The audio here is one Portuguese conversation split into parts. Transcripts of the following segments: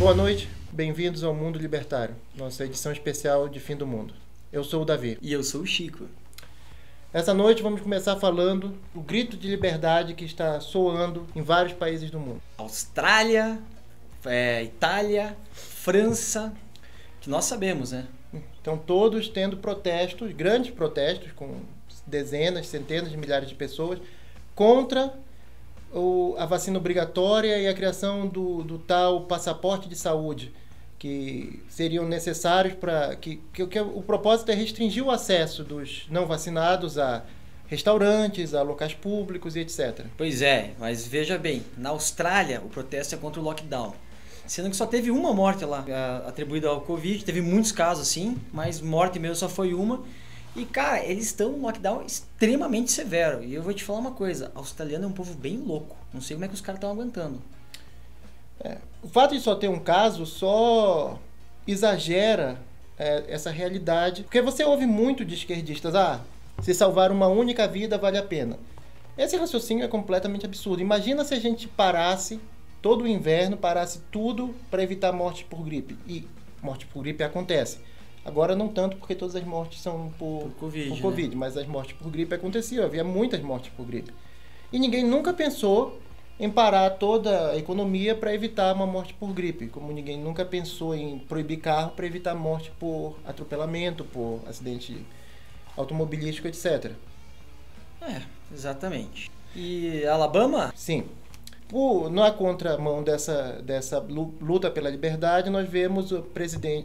Boa noite, bem-vindos ao Mundo Libertário, nossa edição especial de Fim do Mundo. Eu sou o Davi. E eu sou o Chico. Essa noite vamos começar falando do grito de liberdade que está soando em vários países do mundo. Austrália, Itália, França, que nós sabemos, né? Então todos tendo protestos, grandes protestos, com dezenas, centenas de milhares de pessoas, contra a vacina obrigatória e a criação do tal passaporte de saúde, que seriam necessários para... que o propósito é restringir o acesso dos não vacinados a restaurantes, a locais públicos e etc. Pois é, mas veja bem, na Austrália o protesto é contra o lockdown. Sendo que só teve uma morte lá, atribuída ao Covid, teve muitos casos assim, mas morte mesmo só foi uma. E cara, eles estão num lockdown extremamente severo. E eu vou te falar uma coisa, australiano é um povo bem louco. Não sei como é que os caras estão aguentando. O fato de só ter um caso só exagera essa realidade. Porque você ouve muito de esquerdistas, se salvar uma única vida vale a pena. Esse raciocínio é completamente absurdo. Imagina se a gente parasse, todo o inverno, parasse tudo para evitar morte por gripe. E morte por gripe acontece. Agora não tanto porque todas as mortes são por Covid, né? Mas as mortes por gripe aconteciam, havia muitas mortes por gripe. E ninguém nunca pensou em parar toda a economia para evitar uma morte por gripe, como ninguém nunca pensou em proibir carro para evitar morte por atropelamento, por acidente automobilístico, etc. Exatamente. E Alabama? Sim. Na contramão dessa luta pela liberdade, nós vemos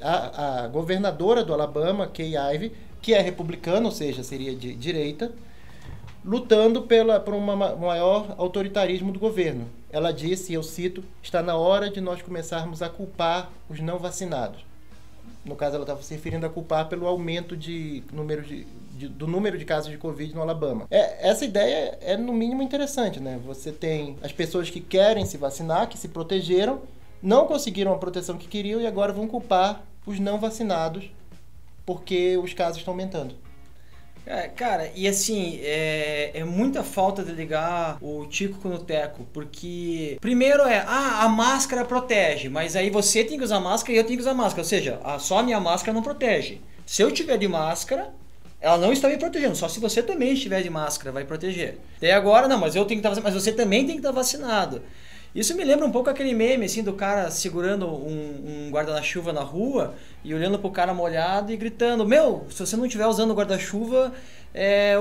a governadora do Alabama, Kay Ivey, que é republicana, ou seja, seria de direita, lutando por um maior autoritarismo do governo. Ela disse, e eu cito, está na hora de nós começarmos a culpar os não vacinados. No caso, ela estava se referindo a culpar pelo aumento do número de casos de Covid no Alabama. Essa ideia é, no mínimo, interessante, né? Você tem as pessoas que querem se vacinar, que se protegeram, não conseguiram a proteção que queriam e agora vão culpar os não vacinados porque os casos estão aumentando. Cara, e assim, é muita falta de ligar o tico com o teco, porque primeiro a máscara protege, mas aí você tem que usar máscara e eu tenho que usar máscara, ou seja, só a minha máscara não protege. Se eu tiver de máscara, ela não está me protegendo, só se você também estiver de máscara vai proteger. Até agora não, mas eu tenho que estar vacinado, mas você também tem que estar vacinado. Isso me lembra um pouco aquele meme, assim, do cara segurando um guarda-chuva na rua e olhando pro cara molhado e gritando, se você não estiver usando o guarda-chuva,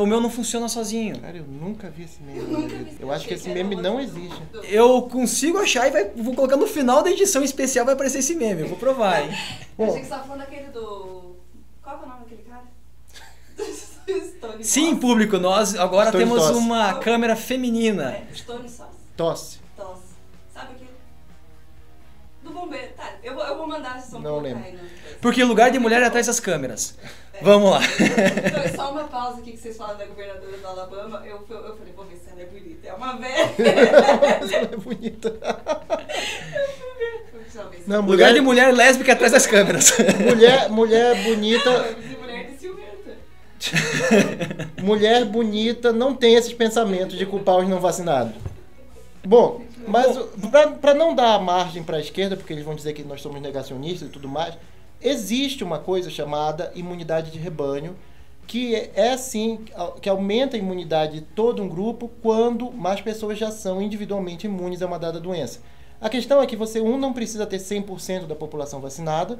o meu não funciona sozinho. Cara, eu nunca vi esse meme. Eu acho que esse meme não existe. Eu consigo achar e vou colocar no final da edição especial, vai aparecer esse meme, eu vou provar, hein. Eu achei que você estava falando daquele do... Qual é o nome daquele cara? Sim, público, nós agora Stone temos Tosse. uma câmera feminina. Stone Tosse. Sabe aquele? Do bombeiro. Tá, eu vou mandar essa Não lembro. Porque lugar de mulher é atrás das câmeras. Vamos lá. Então, só uma pausa aqui que vocês falam da governadora do Alabama. Eu falei, vou ver se ela é bonita. É uma velha. Ela é bonita. Não, Lugar de mulher lésbica atrás das câmeras. Mulher bonita. Mulher de ciumenta. Mulher bonita não tem esses pensamentos de culpar os não vacinados. Bom, mas para não dar margem para a esquerda, porque eles vão dizer que nós somos negacionistas e tudo mais, existe uma coisa chamada imunidade de rebanho, que que aumenta a imunidade de todo um grupo quando mais pessoas já são individualmente imunes a uma dada doença. A questão é que você, não precisa ter 100% da população vacinada,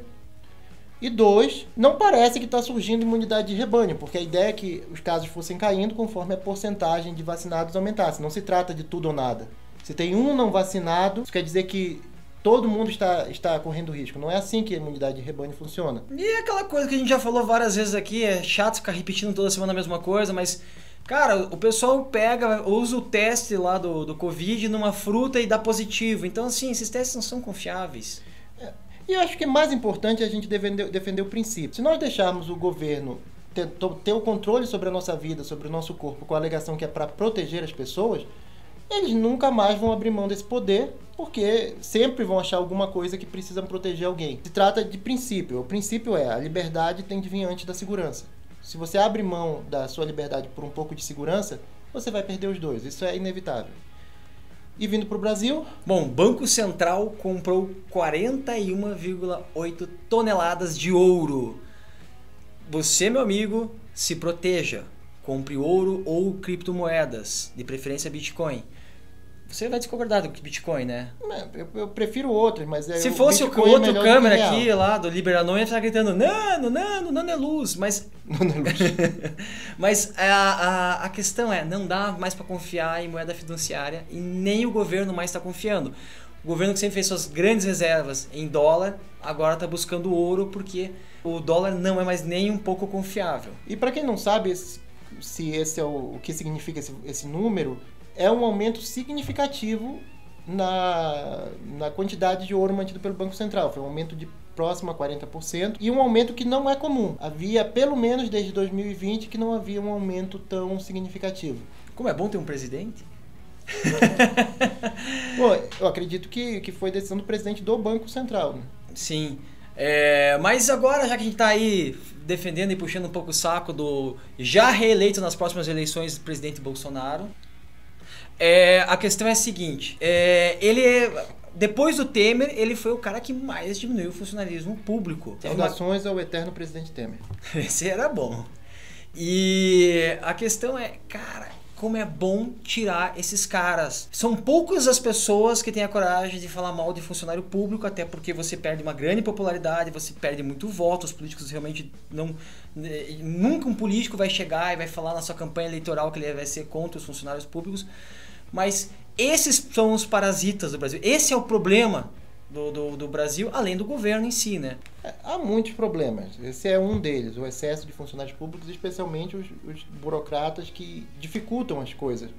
e 2, não parece que está surgindo imunidade de rebanho, porque a ideia é que os casos fossem caindo conforme a porcentagem de vacinados aumentasse. Não se trata de tudo ou nada. Se tem um não vacinado, isso quer dizer que todo mundo está correndo risco. Não é assim que a imunidade de rebanho funciona. E é aquela coisa que a gente já falou várias vezes aqui, é chato ficar repetindo toda semana a mesma coisa, mas, cara, o pessoal usa o teste lá do Covid numa fruta e dá positivo. Então, assim, esses testes não são confiáveis. E eu acho que é mais importante a gente defender o princípio. Se nós deixarmos o governo ter o controle sobre a nossa vida, sobre o nosso corpo, com a alegação que é para proteger as pessoas, eles nunca mais vão abrir mão desse poder, porque sempre vão achar alguma coisa que precisam proteger alguém. Se trata de princípio. O princípio a liberdade tem de vir antes da segurança. Se você abre mão da sua liberdade por um pouco de segurança, você vai perder os dois. Isso é inevitável. E vindo para o Brasil... Bom, o Banco Central comprou 41,8 toneladas de ouro. Você, meu amigo, se proteja. Compre ouro ou criptomoedas, de preferência Bitcoin. Você vai discordar do Bitcoin, né? Eu prefiro outros, mas... Se fosse o outro câmera aqui, lá, do Liberanon, ia estar gritando nano é luz, mas... Mas a questão é, não dá mais para confiar em moeda fiduciária e nem o governo mais está confiando. O governo que sempre fez suas grandes reservas em dólar, agora está buscando ouro porque o dólar não é mais nem um pouco confiável. E para quem não sabe se esse é o que significa esse número... É um aumento significativo na quantidade de ouro mantido pelo Banco Central. Foi um aumento de próximo a 40% e um aumento que não é comum. Havia, pelo menos desde 2020, que não havia um aumento tão significativo. Como é bom ter um presidente? Bom, eu acredito que foi decisão do presidente do Banco Central. Né? Sim. Mas agora, já que a gente está aí defendendo e puxando um pouco o saco do já reeleito nas próximas eleições do presidente Bolsonaro... a questão é a seguinte, depois do Temer, ele foi o cara que mais diminuiu o funcionalismo público. Saudações ao eterno presidente Temer. Esse era bom. E a questão é, cara, como é bom tirar esses caras. São poucas as pessoas que têm a coragem de falar mal de funcionário público, até porque você perde uma grande popularidade, você perde muito voto, os políticos realmente não... Nunca um político vai chegar e vai falar na sua campanha eleitoral que ele vai ser contra os funcionários públicos. Mas esses são os parasitas do Brasil. Esse é o problema do Brasil, além do governo em si, né? Há muitos problemas. Esse é um deles, o excesso de funcionários públicos, especialmente os burocratas que dificultam as coisas.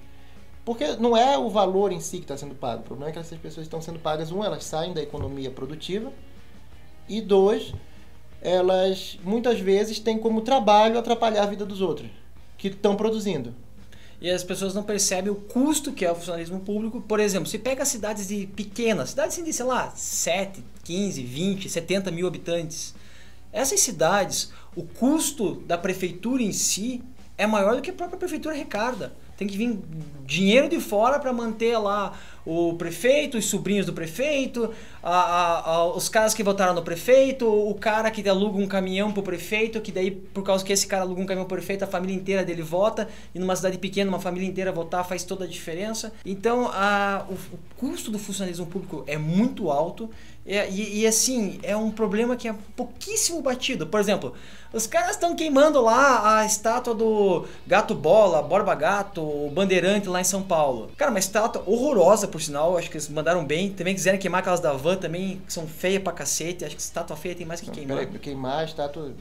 Porque não é o valor em si que está sendo pago. O problema é que essas pessoas estão sendo pagas, elas saem da economia produtiva, e dois, elas muitas vezes têm como trabalho atrapalhar a vida dos outros, que estão produzindo. E as pessoas não percebem o custo que é o funcionalismo público. Por exemplo, se pega cidades pequenas, cidades de, sei lá, 7, 15, 20, 70 mil habitantes. Essas cidades, o custo da prefeitura em si é maior do que a própria prefeitura arrecada. Tem que vir dinheiro de fora para manter lá o prefeito, os sobrinhos do prefeito, os caras que votaram no prefeito, o cara que aluga um caminhão pro prefeito, que daí, por causa que esse cara aluga um caminhão pro prefeito, a família inteira dele vota, e numa cidade pequena, uma família inteira votar faz toda a diferença. Então, o custo do funcionalismo público é muito alto, e assim, é um problema que é pouquíssimo batido. Por exemplo, os caras estão queimando lá a estátua do Gato Bola, Borba Gato, o Bandeirante lá em São Paulo. Cara, uma estátua horrorosa, por sinal, acho que eles mandaram bem. Também quiserem queimar aquelas da Van também, que são feias pra cacete. Acho que estátua feia tem mais que queimar. Peraí, queimar a estátua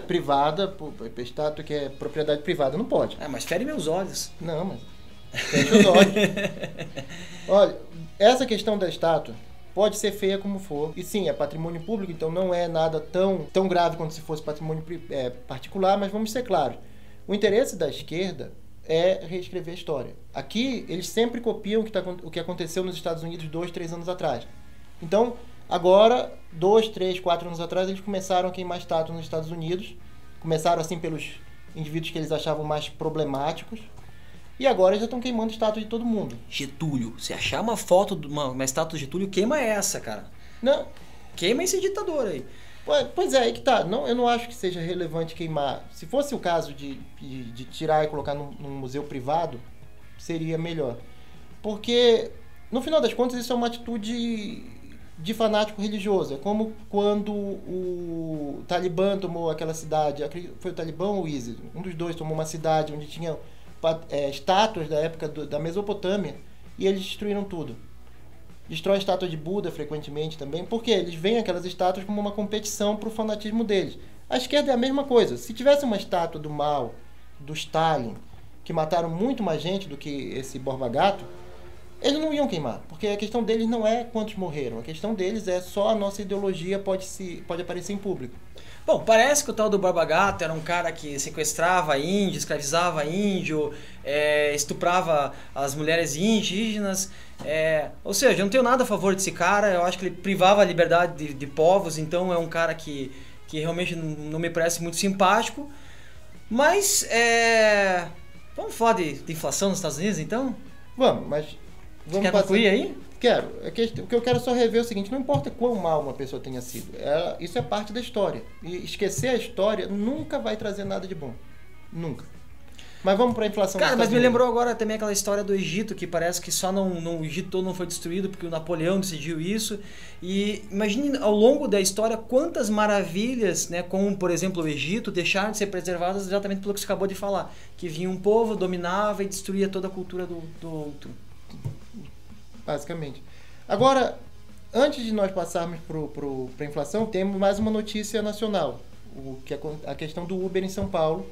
privada, estátua que é propriedade privada, não pode. Mas fere meus olhos. Não, mas fecha os olhos. Olha, essa questão da estátua pode ser feia como for. E sim, é patrimônio público, então não é nada tão grave quanto se fosse patrimônio particular, mas vamos ser claros. O interesse da esquerda é reescrever a história. Aqui, eles sempre copiam o que aconteceu nos Estados Unidos 2, 3 anos atrás. Então, agora, 2, 3, 4 anos atrás, eles começaram a queimar estátuas nos Estados Unidos. Começaram assim pelos indivíduos que eles achavam mais problemáticos. E agora já estão queimando estátua de todo mundo. Getúlio. Se achar uma foto de uma estátua de Getúlio, queima essa, cara. Não. Queima esse ditador aí. Pois é, aí que tá. Não, eu não acho que seja relevante queimar. Se fosse o caso de tirar e colocar num museu privado, seria melhor. Porque, no final das contas, isso é uma atitude de fanático religioso. É como quando o Talibã tomou aquela cidade. Foi o Talibã ou o ISIS? Um dos dois tomou uma cidade onde tinha estátuas da época da Mesopotâmia, e eles destruíram tudo. Destrói a estátua de Buda frequentemente também, porque eles veem aquelas estátuas como uma competição para o fanatismo deles. A esquerda é a mesma coisa. Se tivesse uma estátua do Mao, do Stalin, que mataram muito mais gente do que esse Borba Gato, eles não iam queimar, porque a questão deles não é quantos morreram, a questão deles é só a nossa ideologia pode aparecer em público. Bom, parece que o tal do Borba Gato era um cara que sequestrava índio, escravizava índio, estuprava as mulheres indígenas. Ou seja, eu não tenho nada a favor desse cara, eu acho que ele privava a liberdade de povos, então é um cara que realmente não me parece muito simpático. Mas, vamos falar de inflação nos Estados Unidos, então? Vamos, mas Você quer concluir aí? Quero. O que eu quero só rever é o seguinte, não importa quão mal uma pessoa tenha sido, isso é parte da história. E esquecer a história nunca vai trazer nada de bom. Nunca. Mas vamos para a inflação. Cara, mas me lembrou agora também aquela história do Egito, que parece que só o Egito todo não foi destruído porque o Napoleão decidiu isso. E imagine ao longo da história quantas maravilhas, né, como por exemplo o Egito, deixaram de ser preservadas exatamente pelo que você acabou de falar. Que vinha um povo, dominava e destruía toda a cultura do outro. Basicamente. Agora, antes de nós passarmos para a inflação, temos mais uma notícia nacional. A questão do Uber em São Paulo.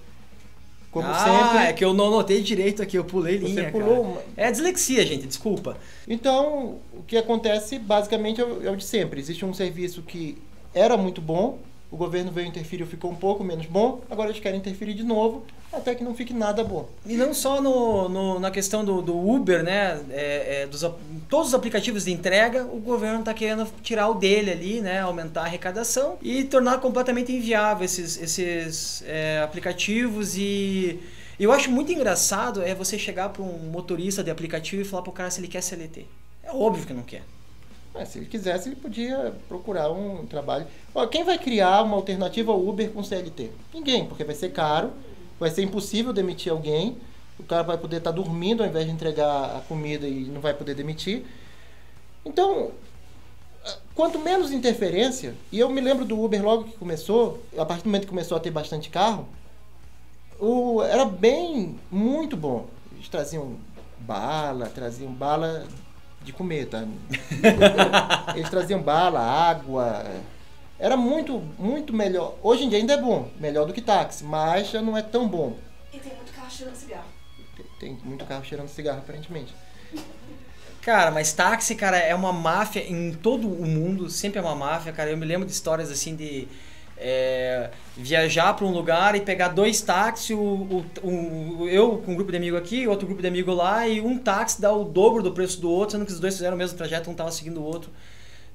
Como sempre. É que eu não notei direito aqui, eu pulei linha. Você pulou. Cara. É dislexia, gente, desculpa. Então, o que acontece basicamente é o de sempre. Existe um serviço que era muito bom, o governo veio interferir, ficou um pouco menos bom, agora eles querem interferir de novo, até que não fique nada bom. E não só na questão do Uber, né? Todos os aplicativos de entrega, o governo está querendo tirar o dele ali, né? Aumentar a arrecadação e tornar completamente inviável esses aplicativos. E eu acho muito engraçado você chegar para um motorista de aplicativo e falar para o cara se ele quer CLT. É óbvio que não quer. Se ele quisesse, ele podia procurar um trabalho. Quem vai criar uma alternativa ao Uber com CLT? Ninguém, porque vai ser caro, vai ser impossível demitir alguém, o cara vai poder estar dormindo ao invés de entregar a comida e não vai poder demitir. Então, quanto menos interferência, e eu me lembro do Uber logo que começou, a partir do momento que começou a ter bastante carro, era muito bom. Eles traziam bala de comer, tá? Eles traziam bala, água. Era muito, muito melhor. Hoje em dia ainda é bom, melhor do que táxi, mas já não é tão bom. E tem muito carro cheirando cigarro. Tem muito carro cheirando cigarro, aparentemente. Cara, mas táxi, cara, é uma máfia em todo o mundo, sempre é uma máfia, cara. Eu me lembro de histórias assim de viajar para um lugar e pegar 2 táxis, eu com um grupo de amigo aqui, outro grupo de amigo lá, e um táxi dá o dobro do preço do outro, sendo que os dois fizeram o mesmo trajeto, um estava seguindo o outro.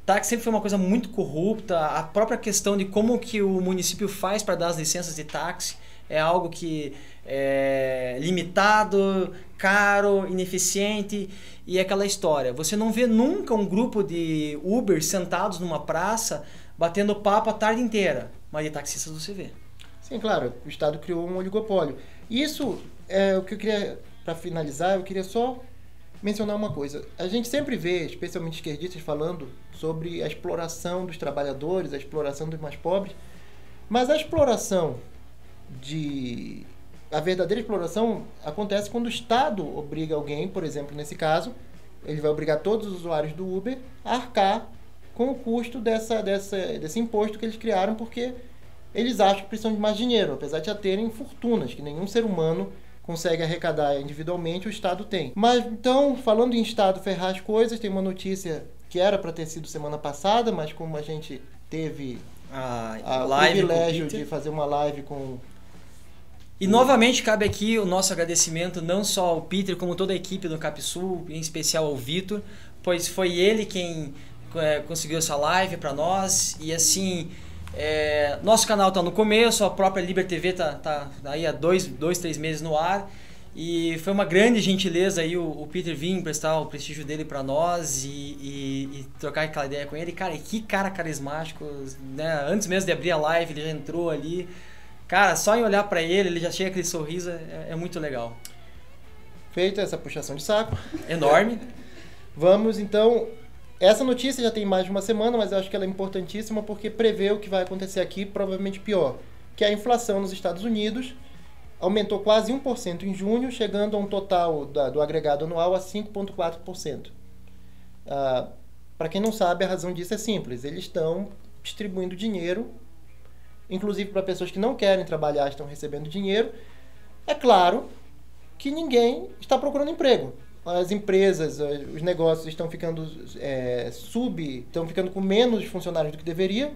Táxi sempre foi uma coisa muito corrupta, a própria questão de como que o município faz para dar as licenças de táxi é algo que é limitado, caro, ineficiente, e é aquela história. Você não vê nunca um grupo de Uber sentados numa praça batendo papo a tarde inteira, mas de taxistas você vê. Sim, claro, o Estado criou um oligopólio. Isso é o que eu queria, para finalizar, eu queria só mencionar uma coisa. A gente sempre vê, especialmente esquerdistas, falando sobre a exploração dos trabalhadores, a exploração dos mais pobres, mas a verdadeira exploração acontece quando o Estado obriga alguém, por exemplo, nesse caso, ele vai obrigar todos os usuários do Uber a arcar com o custo desse imposto que eles criaram, porque eles acham que precisam de mais dinheiro, apesar de já terem fortunas, que nenhum ser humano consegue arrecadar individualmente, o Estado tem. Mas, então, falando em Estado ferrar as coisas, tem uma notícia que era para ter sido semana passada, mas como a gente teve o privilégio de fazer uma live com... E novamente cabe aqui o nosso agradecimento não só ao Peter, como toda a equipe do Capsul, em especial ao Vitor, pois foi ele quem conseguiu essa live para nós. E assim, nosso canal tá no começo, a própria Liber TV tá aí há 2-3 meses no ar, e foi uma grande gentileza aí o Peter vir emprestar o prestígio dele para nós e trocar aquela ideia com ele. Cara, que cara carismático, né? Antes mesmo de abrir a live ele já entrou ali, cara, só em olhar para ele já chega aquele sorriso, é muito legal. Feita essa puxação de saco enorme, vamos então. Essa notícia já tem mais de uma semana, mas eu acho que ela é importantíssima porque prevê o que vai acontecer aqui, provavelmente pior, que a inflação nos Estados Unidos aumentou quase 1% em junho, chegando a um total do agregado anual a 5,4%. Para quem não sabe, a razão disso é simples. Eles estão distribuindo dinheiro, inclusive para pessoas que não querem trabalhar, estão recebendo dinheiro. É claro que ninguém está procurando emprego. As empresas, os negócios estão ficando estão ficando com menos funcionários do que deveria,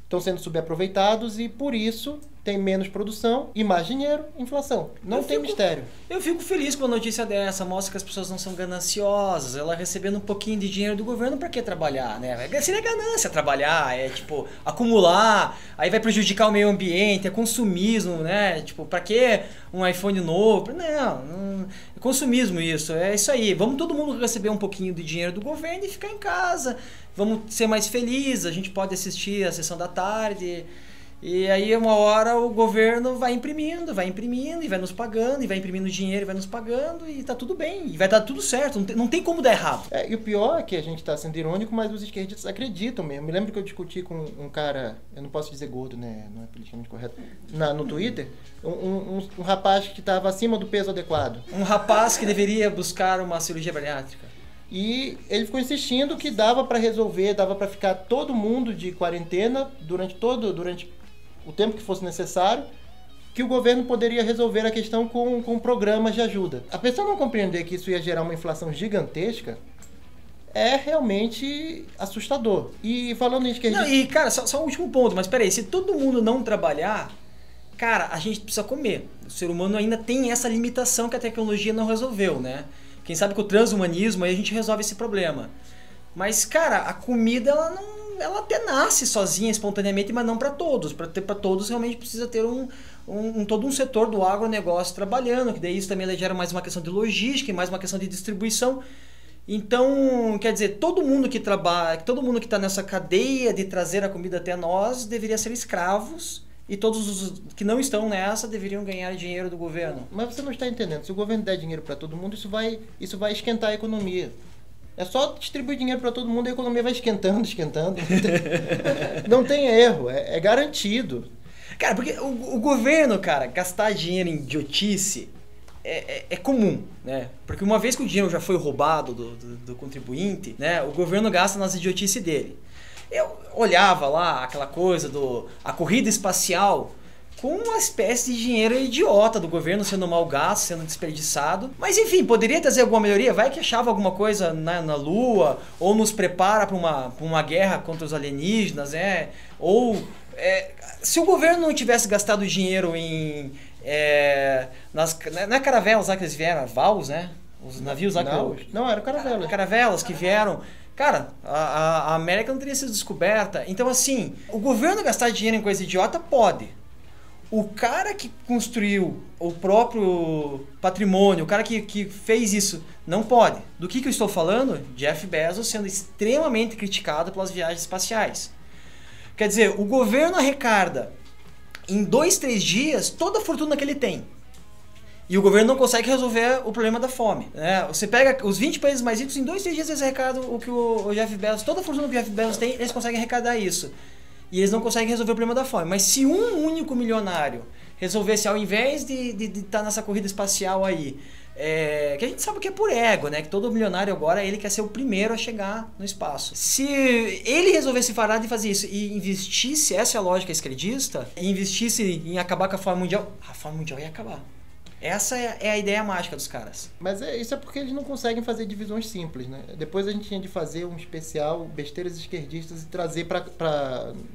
estão sendo subaproveitados e por isso tem menos produção e mais dinheiro, inflação. Não tem mistério. Eu fico feliz com a notícia dessa, mostra que as pessoas não são gananciosas, ela recebendo um pouquinho de dinheiro do governo, pra que trabalhar, né? Seria ganância trabalhar, é tipo, acumular, aí vai prejudicar o meio ambiente, é consumismo, né? Tipo, pra que um iPhone novo? Não, é consumismo isso, é isso aí. Vamos todo mundo receber um pouquinho de dinheiro do governo e ficar em casa, vamos ser mais felizes, a gente pode assistir a sessão da tarde. E aí uma hora o governo vai imprimindo e vai nos pagando, e vai imprimindo dinheiro e vai nos pagando, e tá tudo bem, e vai dar tudo certo, não tem como dar errado. E o pior é que a gente tá sendo irônico, mas os esquerdistas acreditam mesmo. Me lembro que eu discuti com um cara, eu não posso dizer gordo, né, não é politicamente correto, no Twitter, um rapaz que estava acima do peso adequado. Um rapaz que deveria buscar uma cirurgia bariátrica. E ele ficou insistindo que dava para resolver, dava para ficar todo mundo de quarentena durante o tempo que fosse necessário, que o governo poderia resolver a questão com programas de ajuda. A pessoa não compreender que isso ia gerar uma inflação gigantesca é realmente assustador. E falando em esquerdista... Não, e cara, só um último ponto, mas peraí, se todo mundo não trabalhar, cara, a gente precisa comer. O ser humano ainda tem essa limitação que a tecnologia não resolveu, né? Quem sabe com o transhumanismo aí a gente resolve esse problema. Mas, cara, a comida, ela até nasce sozinha, espontaneamente, mas não para todos. Para todos, realmente precisa ter todo um setor do agronegócio trabalhando, que daí isso também gera mais uma questão de logística e mais uma questão de distribuição. Então, quer dizer, todo mundo que trabalha, todo mundo que está nessa cadeia de trazer a comida até nós deveria ser escravos, e todos os que não estão nessa deveriam ganhar dinheiro do governo. Mas você não está entendendo. Se o governo der dinheiro para todo mundo, isso vai esquentar a economia. É só distribuir dinheiro para todo mundo e a economia vai esquentando. Não tem erro, é garantido. Cara, porque o governo, cara, gastar dinheiro em idiotice é comum, né? Porque uma vez que o dinheiro já foi roubado do contribuinte, né, o governo gasta nas idiotices dele. Eu olhava lá aquela coisa a corrida espacial com uma espécie de dinheiro idiota do governo sendo mal gasto, sendo desperdiçado. Mas enfim, poderia trazer alguma melhoria? Vai que achava alguma coisa na Lua, ou nos prepara para uma guerra contra os alienígenas, né? Ou se o governo não tivesse gastado dinheiro em... nas caravelas lá que eles vieram, Vals, né? Os navios lá Não, eram caravelas. Caravelas que vieram... Cara, a América não teria sido descoberta. Então, assim, o governo gastar dinheiro em coisa idiota pode. O cara que construiu o próprio patrimônio, o cara que fez isso, não pode. Do que eu estou falando? Jeff Bezos sendo extremamente criticado pelas viagens espaciais. Quer dizer, o governo arrecada em 2, 3 dias toda a fortuna que ele tem. E o governo não consegue resolver o problema da fome, né? Você pega os 20 países mais ricos, em 2, 3 dias eles arrecadam o que o Jeff Bezos, toda a fortuna que o Jeff Bezos tem, eles conseguem arrecadar isso. E eles não conseguem resolver o problema da fome. Mas se um único milionário resolvesse, ao invés de estar nessa corrida espacial aí, que a gente sabe que é por ego, né? Que todo milionário agora, ele quer ser o primeiro a chegar no espaço. Se ele resolvesse parar de fazer isso e investisse, essa é a lógica esquerdista, e investisse em acabar com a fome mundial, a fome mundial ia acabar. Essa é a ideia mágica dos caras. Mas isso é porque eles não conseguem fazer divisões simples, né? Depois a gente tinha de fazer um especial besteiras esquerdistas e trazer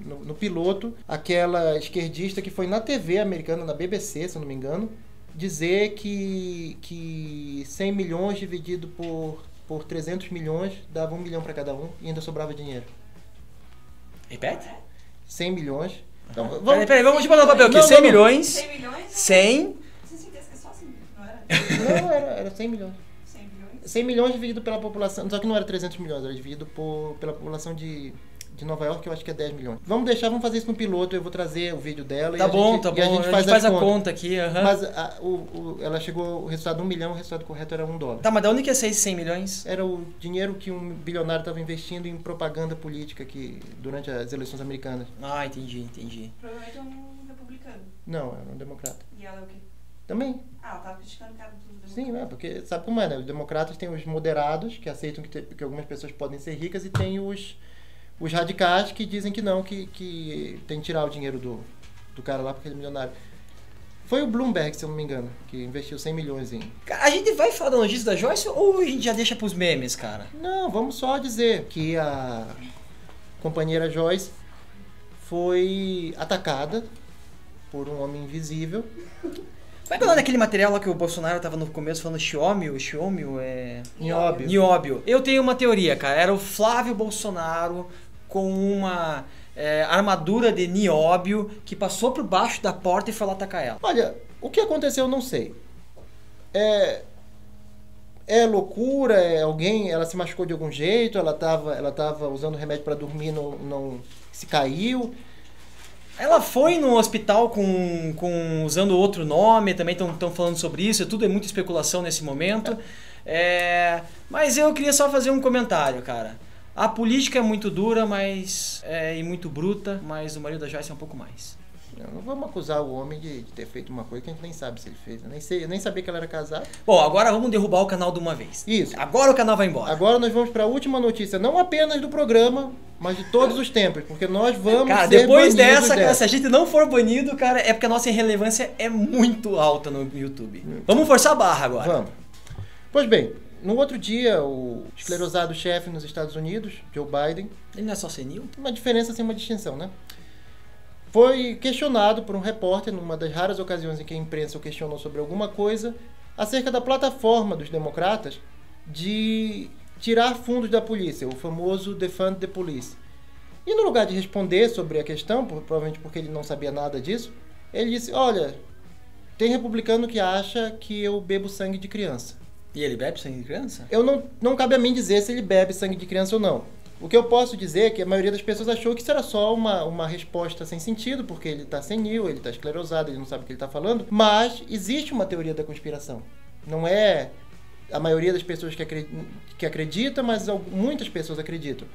no piloto aquela esquerdista que foi na TV americana, na BBC, se eu não me engano, dizer que 100 milhões dividido por 300 milhões dava 1 milhão para cada um e ainda sobrava dinheiro. Repete? 100 milhões. Então, peraí, vamos botar no papel aqui. 100 milhões. 100 milhões? 100... Não, era 100 milhões. 100 milhões? 100 milhões dividido pela população, só que não era 300 milhões, era dividido pela população de Nova York, que eu acho que é 10 milhões. Vamos fazer isso no piloto, eu vou trazer o vídeo dela. Tá bom. A gente faz a conta aqui. Mas ela chegou, o resultado 1 milhão, o resultado correto era $1. Tá, mas de onde que é 100 milhões? Era o dinheiro que um bilionário estava investindo em propaganda política durante as eleições americanas. Ah, entendi. Provavelmente é um republicano. Não, era um democrata. E ela é o quê? Também. Ah, ela tava criticando o cara do democrata. Sim, porque sabe como é, né? Os democratas têm os moderados, que aceitam que algumas pessoas podem ser ricas, e tem os radicais que dizem que não, que tem que tirar o dinheiro do cara lá porque ele é milionário. Foi o Bloomberg, se eu não me engano, que investiu 100 milhões em... A gente vai falar da notícia da Joyce ou a gente já deixa pros memes, cara? Não, vamos só dizer que a companheira Joyce foi atacada por um homem invisível. Como é que é o nome daquele material lá que o Bolsonaro tava no começo falando Nióbio? Nióbio. Eu tenho uma teoria, cara. Era o Flávio Bolsonaro com uma armadura de nióbio que passou por baixo da porta e foi lá atacar ela. Olha, o que aconteceu eu não sei. É loucura, ela se machucou de algum jeito, ela tava usando remédio para dormir, não se caiu. Ela foi no hospital usando outro nome, também estão falando sobre isso, tudo é muita especulação nesse momento. Mas eu queria só fazer um comentário, cara. A política é muito dura e muito bruta, mas o marido da Joyce é um pouco mais. Não vamos acusar o homem de ter feito uma coisa que a gente nem sabe se ele fez. Eu nem sabia que ela era casada. Bom, agora vamos derrubar o canal de uma vez. Isso. Agora o canal vai embora. Agora nós vamos para a última notícia, não apenas do programa, mas de todos os tempos, porque nós vamos cara, ser depois banidos cara, se a gente não for banido, cara, é porque a nossa irrelevância é muito alta no YouTube. Vamos forçar a barra agora. Vamos. Pois bem, no outro dia, o esclerosado chefe nos Estados Unidos, Joe Biden... Ele não é só senil? Uma diferença sem uma distinção, né? Foi questionado por um repórter, numa das raras ocasiões em que a imprensa o questionou sobre alguma coisa, acerca da plataforma dos democratas de tirar fundos da polícia, o famoso Defund the Police. E no lugar de responder sobre a questão, provavelmente porque ele não sabia nada disso, ele disse, olha, tem republicano que acha que eu bebo sangue de criança. E ele bebe sangue de criança? Não cabe a mim dizer se ele bebe sangue de criança ou não. O que eu posso dizer é que a maioria das pessoas achou que isso era só uma resposta sem sentido, porque ele está senil, ele está esclerosado, ele não sabe o que ele está falando. Mas existe uma teoria da conspiração. Não é a maioria das pessoas que acredita, mas muitas pessoas acreditam.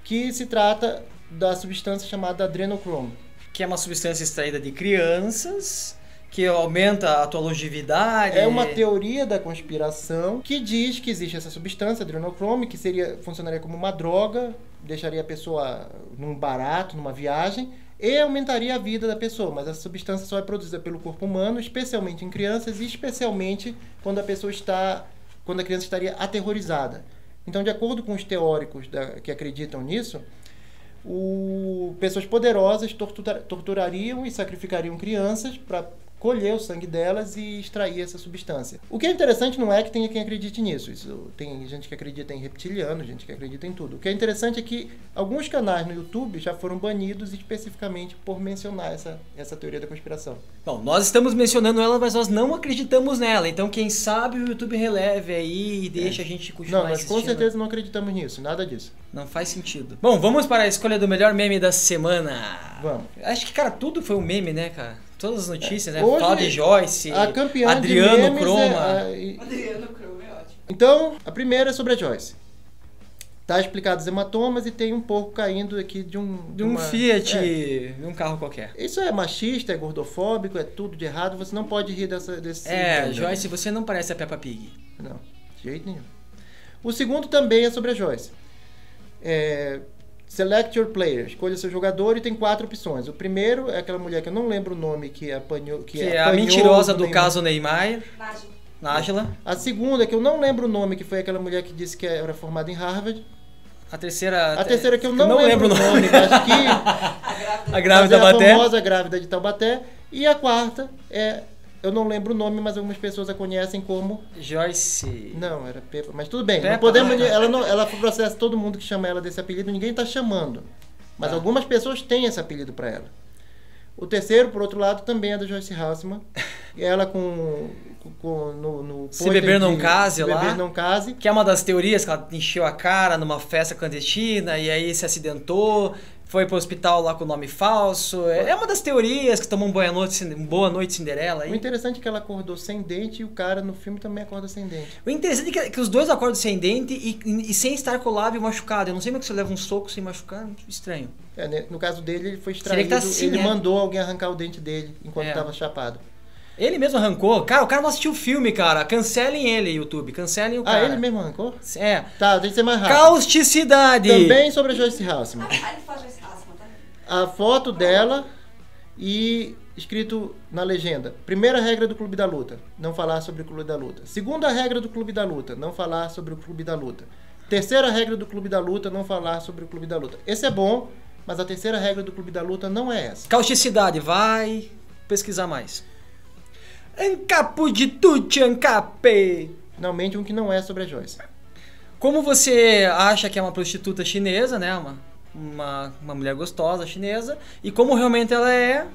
Que se trata da substância chamada adrenochrome. Que é uma substância extraída de crianças, que aumenta a tua longevidade. É uma teoria da conspiração que diz que existe essa substância, adrenochrome, que funcionaria como uma droga, deixaria a pessoa num barato, numa viagem, e aumentaria a vida da pessoa. Mas essa substância só é produzida pelo corpo humano, especialmente em crianças e especialmente quando a criança estaria aterrorizada. Então, de acordo com os teóricos que acreditam nisso, pessoas poderosas torturariam e sacrificariam crianças para colher o sangue delas e extrair essa substância. O que é interessante não é que tenha quem acredite nisso. Tem gente que acredita em reptiliano, gente que acredita em tudo. O que é interessante é que alguns canais no YouTube já foram banidos especificamente por mencionar essa teoria da conspiração. Bom, nós estamos mencionando ela, mas nós não acreditamos nela. Então, quem sabe o YouTube releve aí e deixa a gente continuar Não, nós com certeza não acreditamos nisso, nada disso. Não faz sentido. Bom, vamos para a escolha do melhor meme da semana. Vamos. Acho que, cara, tudo foi um meme, né, cara? Todas as notícias, né? Hoje, Fala de Joyce, a campeã Adriano de memes Croma. Adriano Croma é ótimo. Então, a primeira é sobre a Joyce. Tá explicado os hematomas e tem um porco caindo aqui de um Fiat, de um carro qualquer. Isso é machista, é gordofóbico, é tudo de errado. Você não pode rir desse... Joyce, você não parece a Peppa Pig. Não, de jeito nenhum. O segundo também é sobre a Joyce. Select your player, escolha seu jogador e tem 4 opções. O primeiro é aquela mulher que eu não lembro o nome, que apanhou... Que é a mentirosa do caso Neymar. Nájila. A segunda, que eu não lembro o nome, que foi aquela mulher que disse que era formada em Harvard. A terceira que eu não lembro o nome, acho que... a grávida da Taubaté. A famosa grávida de Taubaté. E a quarta eu não lembro o nome, mas algumas pessoas a conhecem como... Joyce. Não, era Peppa. Mas tudo bem, Peppa, não podemos... Ela processa todo mundo que chama ela desse apelido, ninguém tá chamando. Mas algumas pessoas têm esse apelido para ela. O terceiro, por outro lado, também é da Joyce Haussmann. Ela no Se Beber Não Case lá. Se Beber Não Case. Que é uma das teorias que ela encheu a cara numa festa clandestina e aí se acidentou, foi pro hospital lá com o nome falso. É uma das teorias que tomou um Boa Noite Cinderela. Aí. O interessante é que ela acordou sem dente e o cara no filme também acorda sem dente. O interessante é que os dois acordam sem dente e sem estar com o lábio machucado. Eu não sei como é que você leva um soco sem machucar, estranho. No caso dele, ele foi extraído, tá assim, ele mandou alguém arrancar o dente dele enquanto estava chapado. Ele mesmo arrancou? Cara, o cara não assistiu o filme, cara. Cancelem ele, YouTube. Cancelem o cara. Ele mesmo arrancou? É. Tá, tem que ser mais rápido. Causticidade! Também sobre a Joyce Haussmann. Ele faz Joyce Haussmann, tá? A foto dela e escrito na legenda. Primeira regra do Clube da Luta, não falar sobre o Clube da Luta. Segunda regra do Clube da Luta, não falar sobre o Clube da Luta. Terceira regra do Clube da Luta, não falar sobre o Clube da Luta. Esse é bom, mas a terceira regra do Clube da Luta não é essa. Causticidade, vai... pesquisar mais. Ancapo de tutti ancape. Finalmente um que não é sobre a Joyce. Como você acha que é uma prostituta chinesa, né? Uma mulher gostosa chinesa. E como realmente ela é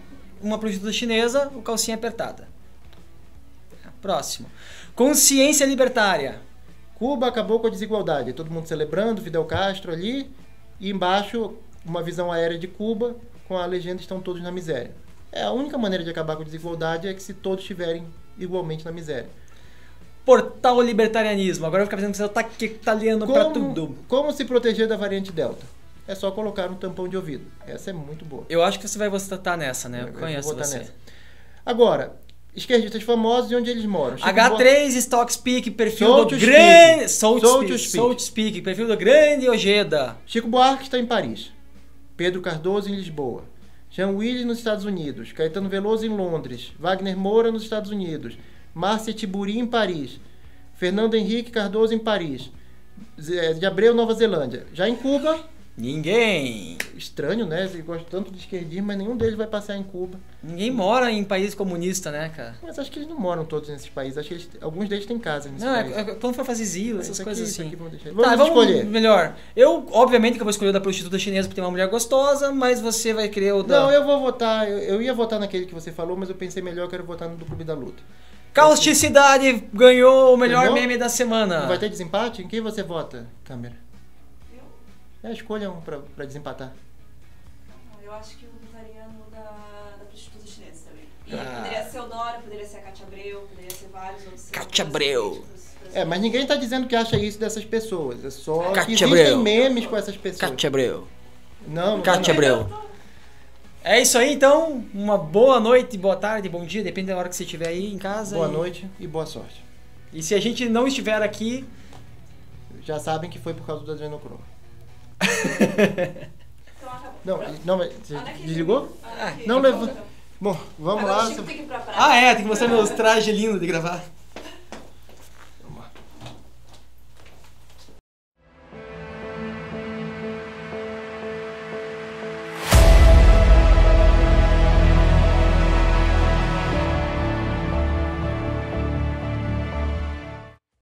uma prostituta chinesa, o calcinha apertada. Próximo. Consciência libertária. Cuba acabou com a desigualdade. Todo mundo celebrando, Fidel Castro ali. E embaixo, uma visão aérea de Cuba com a legenda "Estão todos na miséria". A única maneira de acabar com a desigualdade é que se todos estiverem igualmente na miséria. Portal libertarianismo. Agora eu vou ficar pensando que você tá italiano pra tudo. Como se proteger da variante Delta? É só colocar um tampão de ouvido. Essa é muito boa. Eu acho que você vai votar nessa, né? Eu conheço você. Nessa. Agora, esquerdistas famosos e onde eles moram. H3 Stockspeak, perfil So do grande... So to speak, perfil do grande Ojeda. Chico Buarque está em Paris. Pedro Cardoso em Lisboa. Jean Willis nos Estados Unidos. Caetano Veloso em Londres. Wagner Moura nos Estados Unidos. Márcia Tiburi em Paris. Fernando Henrique Cardoso em Paris. Zé de Abreu, Nova Zelândia. Já em Cuba... Ninguém. Estranho, né? Eles gostam tanto de esquerdismo, mas nenhum deles vai passear em Cuba. Ninguém mora em país comunista, né, cara? Mas acho que eles não moram todos nesses países. Acho que alguns deles têm casa nesses não, países. Quando for fazer asilo, essas coisas assim. Vamos escolher. Melhor. Eu, obviamente, que eu vou escolher o da prostituta chinesa porque tem uma mulher gostosa, mas você vai querer o da... Não, eu vou votar. Eu ia votar naquele que você falou, mas eu pensei melhor, eu quero votar no do Clube da Luta. Causticidade ganhou o melhor meme da semana. Não vai ter desempate? Em quem você vota, câmera? Escolha um pra desempatar. Eu acho que eu votaria no da prostituta chinesa também. E poderia ser o Dória, poderia ser a Cátia Abreu, poderia ser vários outros. Cátia Abreu. Mas ninguém tá dizendo que acha isso dessas pessoas. É só que existem Abreu. memes com essas pessoas. Cátia Abreu. Não, Cátia Abreu. É isso aí, então. Uma boa noite, boa tarde, bom dia. Depende da hora que você estiver aí em casa. Boa noite e boa sorte. E se a gente não estiver aqui... Já sabem que foi por causa do adrenocromo. Então acabou. Não, mas você desligou? Não, levou. Bom, vamos Agora lá. o Chico tem que ir pra praia. tem que mostrar meus trajes lindos de gravar.